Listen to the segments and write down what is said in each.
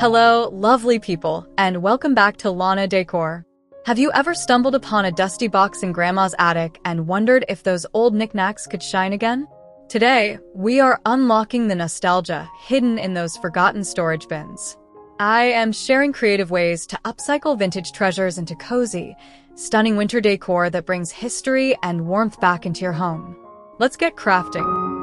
Hello, lovely people, and welcome back to Lana Decor. Have you ever stumbled upon a dusty box in Grandma's attic and wondered if those old knickknacks could shine again? Today, we are unlocking the nostalgia hidden in those forgotten storage bins. I am sharing creative ways to upcycle vintage treasures into cozy, stunning winter decor that brings history and warmth back into your home. Let's get crafting.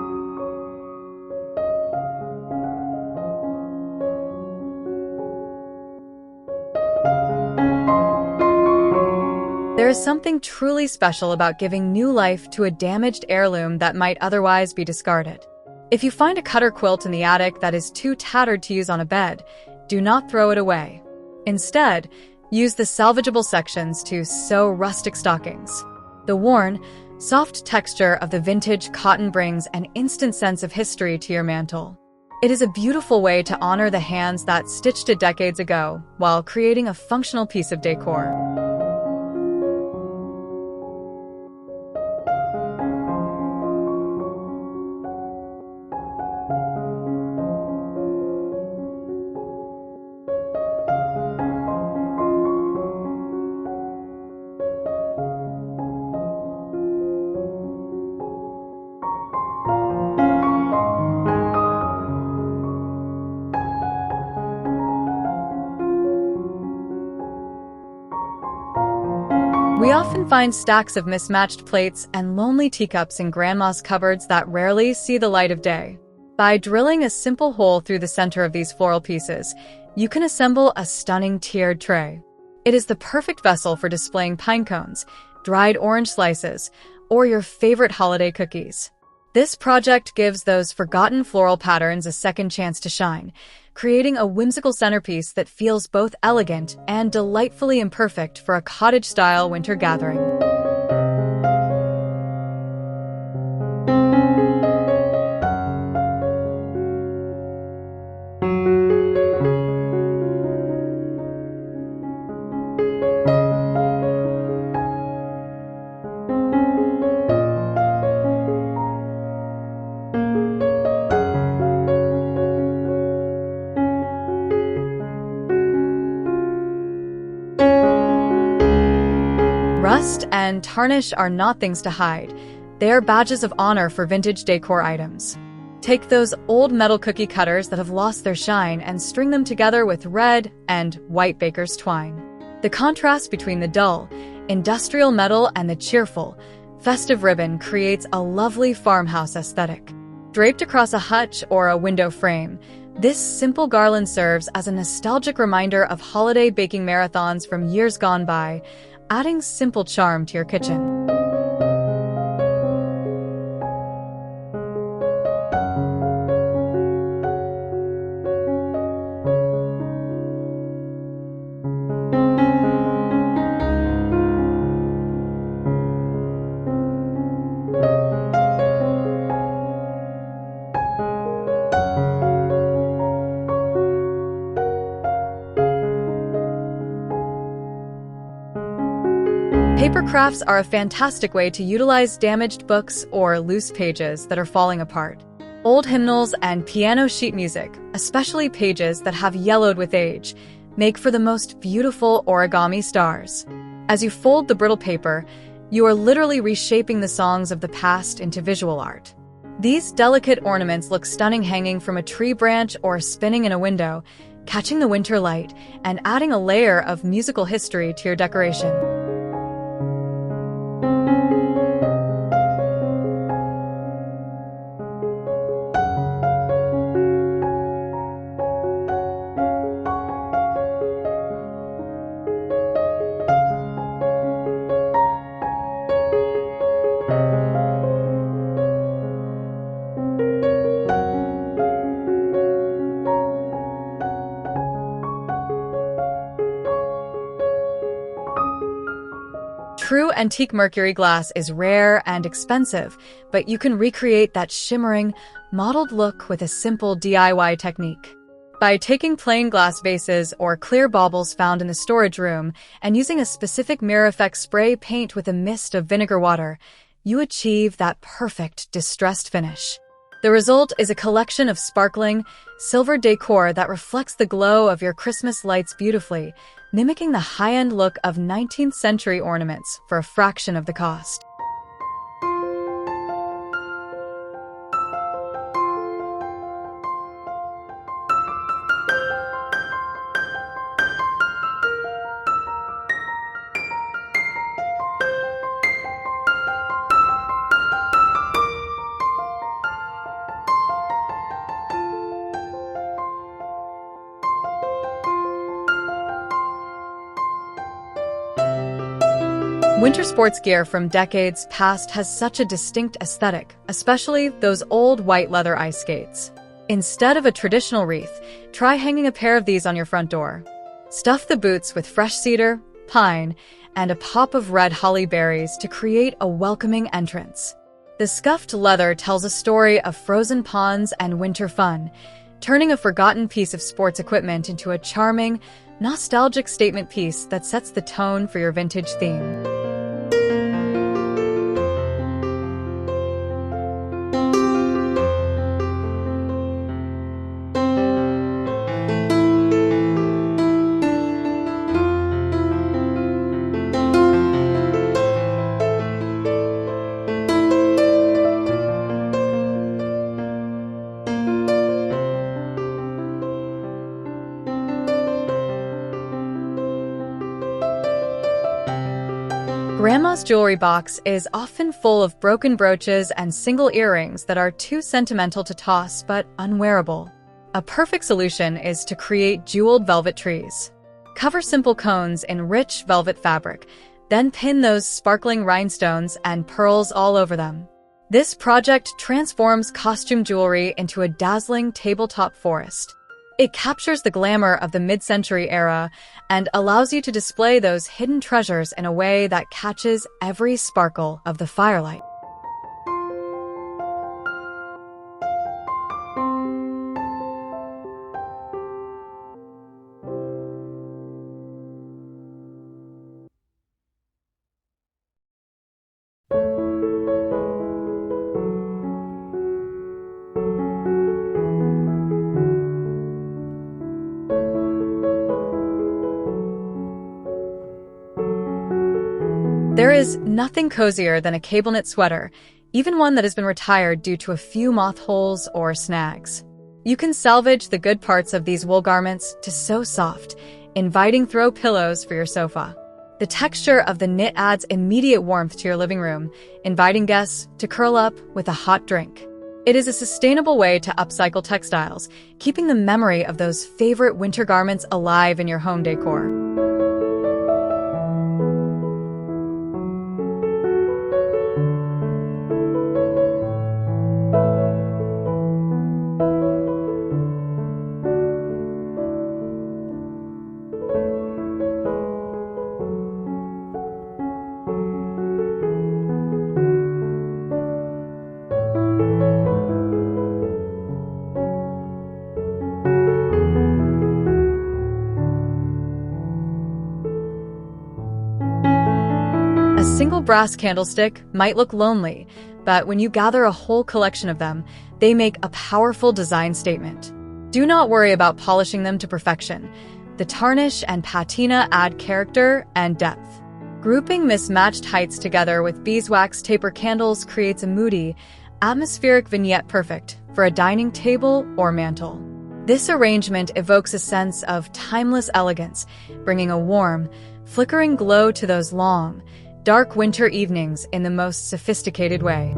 There is something truly special about giving new life to a damaged heirloom that might otherwise be discarded. If you find a cutter quilt in the attic that is too tattered to use on a bed, do not throw it away. Instead, use the salvageable sections to sew rustic stockings. The worn, soft texture of the vintage cotton brings an instant sense of history to your mantle. It is a beautiful way to honor the hands that stitched it decades ago while creating a functional piece of decor. We often find stacks of mismatched plates and lonely teacups in Grandma's cupboards that rarely see the light of day. By drilling a simple hole through the center of these floral pieces, you can assemble a stunning tiered tray. It is the perfect vessel for displaying pine cones, dried orange slices, or your favorite holiday cookies. This project gives those forgotten floral patterns a second chance to shine, creating a whimsical centerpiece that feels both elegant and delightfully imperfect for a cottage-style winter gathering. Rust and tarnish are not things to hide. They are badges of honor for vintage decor items. Take those old metal cookie cutters that have lost their shine and string them together with red and white baker's twine. The contrast between the dull, industrial metal and the cheerful, festive ribbon creates a lovely farmhouse aesthetic. Draped across a hutch or a window frame, this simple garland serves as a nostalgic reminder of holiday baking marathons from years gone by, adding simple charm to your kitchen. Paper crafts are a fantastic way to utilize damaged books or loose pages that are falling apart. Old hymnals and piano sheet music, especially pages that have yellowed with age, make for the most beautiful origami stars. As you fold the brittle paper, you are literally reshaping the songs of the past into visual art. These delicate ornaments look stunning hanging from a tree branch or spinning in a window, catching the winter light and adding a layer of musical history to your decoration. True antique Mercury glass is rare and expensive, but you can recreate that shimmering, mottled look with a simple DIY technique. By taking plain glass vases or clear baubles found in the storage room and using a specific mirror effect spray paint with a mist of vinegar water, you achieve that perfect distressed finish. The result is a collection of sparkling, silver decor that reflects the glow of your Christmas lights beautifully, mimicking the high-end look of 19th century ornaments for a fraction of the cost. Winter sports gear from decades past has such a distinct aesthetic, especially those old white leather ice skates. Instead of a traditional wreath, try hanging a pair of these on your front door. Stuff the boots with fresh cedar, pine, and a pop of red holly berries to create a welcoming entrance. The scuffed leather tells a story of frozen ponds and winter fun, turning a forgotten piece of sports equipment into a charming, nostalgic statement piece that sets the tone for your vintage theme. Grandma's jewelry box is often full of broken brooches and single earrings that are too sentimental to toss but unwearable. A perfect solution is to create jeweled velvet trees. Cover simple cones in rich velvet fabric, then pin those sparkling rhinestones and pearls all over them. This project transforms costume jewelry into a dazzling tabletop forest. It captures the glamour of the mid-century era and allows you to display those hidden treasures in a way that catches every sparkle of the firelight. There is nothing cozier than a cable knit sweater, even one that has been retired due to a few moth holes or snags. You can salvage the good parts of these wool garments to sew soft, inviting throw pillows for your sofa. The texture of the knit adds immediate warmth to your living room, inviting guests to curl up with a hot drink. It is a sustainable way to upcycle textiles, keeping the memory of those favorite winter garments alive in your home decor. A single brass candlestick might look lonely, but when you gather a whole collection of them, they make a powerful design statement. Do not worry about polishing them to perfection. The tarnish and patina add character and depth. Grouping mismatched heights together with beeswax taper candles creates a moody, atmospheric vignette perfect for a dining table or mantel. This arrangement evokes a sense of timeless elegance, bringing a warm, flickering glow to those long, dark winter evenings in the most sophisticated way.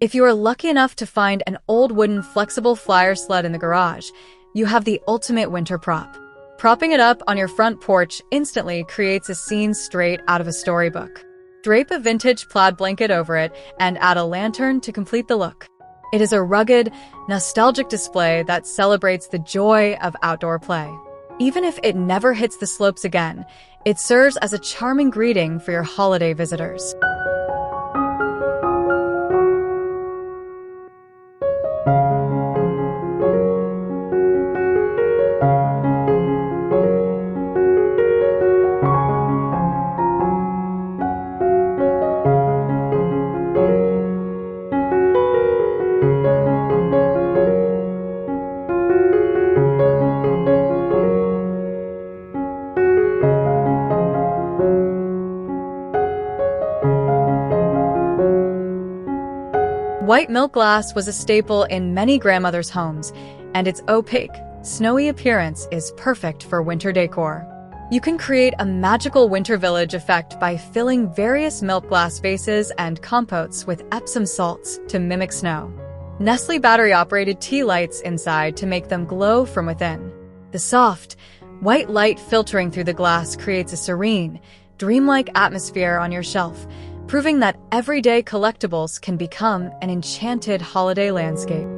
If you are lucky enough to find an old wooden flexible flyer sled in the garage, you have the ultimate winter prop. Propping it up on your front porch instantly creates a scene straight out of a storybook. Drape a vintage plaid blanket over it and add a lantern to complete the look. It is a rugged, nostalgic display that celebrates the joy of outdoor play. Even if it never hits the slopes again, it serves as a charming greeting for your holiday visitors. White milk glass was a staple in many grandmothers' homes, and its opaque, snowy appearance is perfect for winter decor. You can create a magical winter village effect by filling various milk glass vases and compotes with Epsom salts to mimic snow. Nestle battery-operated tea lights inside to make them glow from within. The soft, white light filtering through the glass creates a serene, dreamlike atmosphere on your shelf, proving that everyday collectibles can become an enchanted holiday landscape.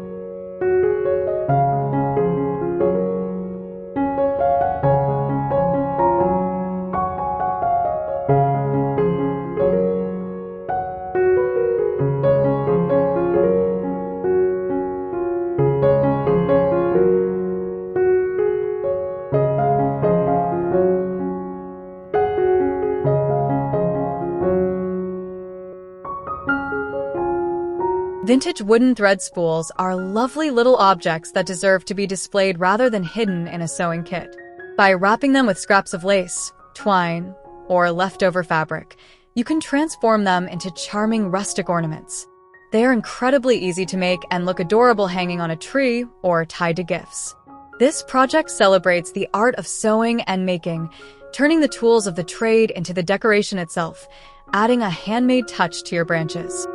Vintage wooden thread spools are lovely little objects that deserve to be displayed rather than hidden in a sewing kit. By wrapping them with scraps of lace, twine, or leftover fabric, you can transform them into charming rustic ornaments. They are incredibly easy to make and look adorable hanging on a tree or tied to gifts. This project celebrates the art of sewing and making, turning the tools of the trade into the decoration itself, adding a handmade touch to your branches.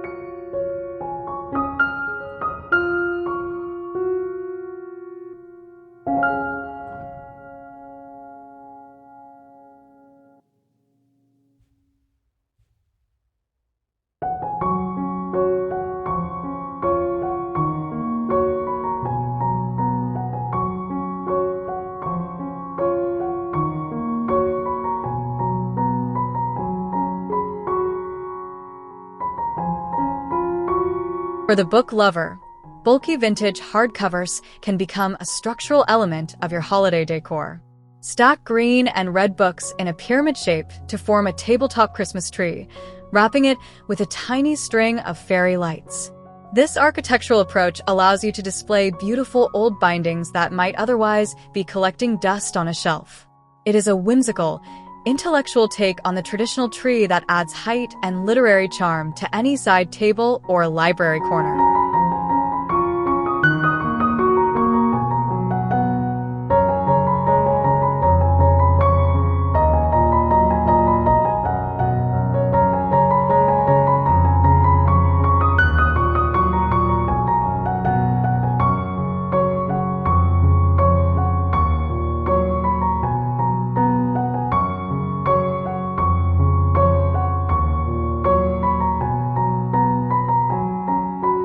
For the book lover, bulky vintage hardcovers can become a structural element of your holiday decor. Stack green and red books in a pyramid shape to form a tabletop Christmas tree, wrapping it with a tiny string of fairy lights. This architectural approach allows you to display beautiful old bindings that might otherwise be collecting dust on a shelf. It is a whimsical, intellectual take on the traditional tree that adds height and literary charm to any side table or library corner.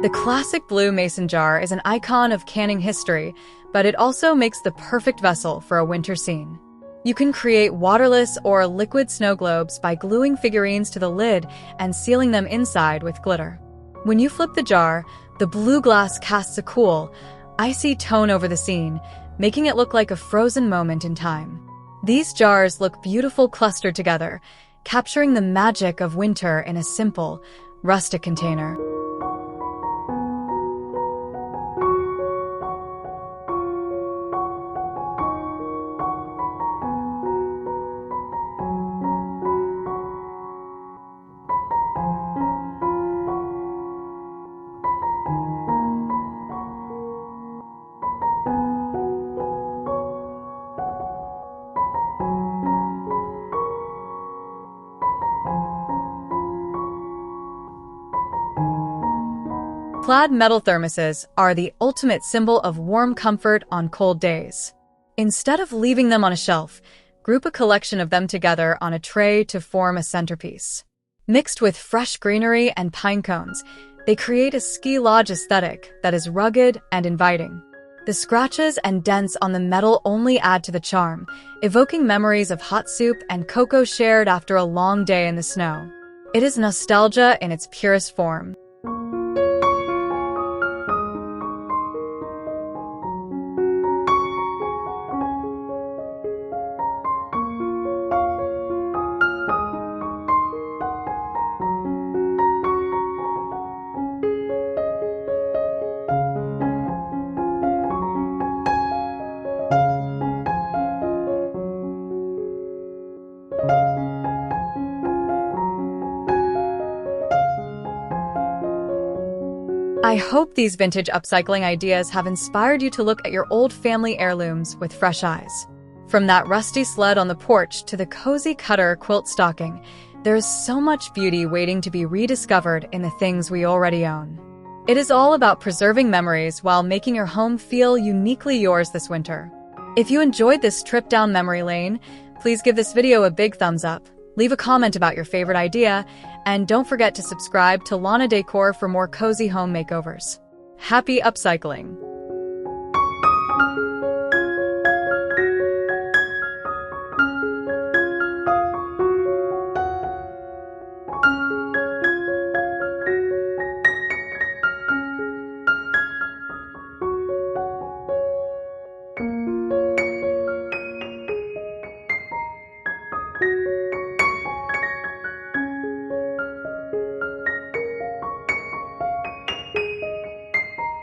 The classic blue mason jar is an icon of canning history, but it also makes the perfect vessel for a winter scene. You can create waterless or liquid snow globes by gluing figurines to the lid and sealing them inside with glitter. When you flip the jar, the blue glass casts a cool, icy tone over the scene, making it look like a frozen moment in time. These jars look beautiful clustered together, capturing the magic of winter in a simple, rustic container. Plaid metal thermoses are the ultimate symbol of warm comfort on cold days. Instead of leaving them on a shelf, group a collection of them together on a tray to form a centerpiece. Mixed with fresh greenery and pine cones, They create a ski lodge aesthetic that is rugged and inviting. The scratches and dents on the metal only add to the charm, evoking memories of hot soup and cocoa shared after a long day in the snow. It is nostalgia in its purest form. I hope these vintage upcycling ideas have inspired you to look at your old family heirlooms with fresh eyes. From that rusty sled on the porch to the cozy cutter quilt stocking, there is so much beauty waiting to be rediscovered in the things we already own. It is all about preserving memories while making your home feel uniquely yours this winter. If you enjoyed this trip down memory lane, please give this video a big thumbs up. Leave a comment about your favorite idea, and don't forget to subscribe to Lana Decor for more cozy home makeovers. Happy upcycling!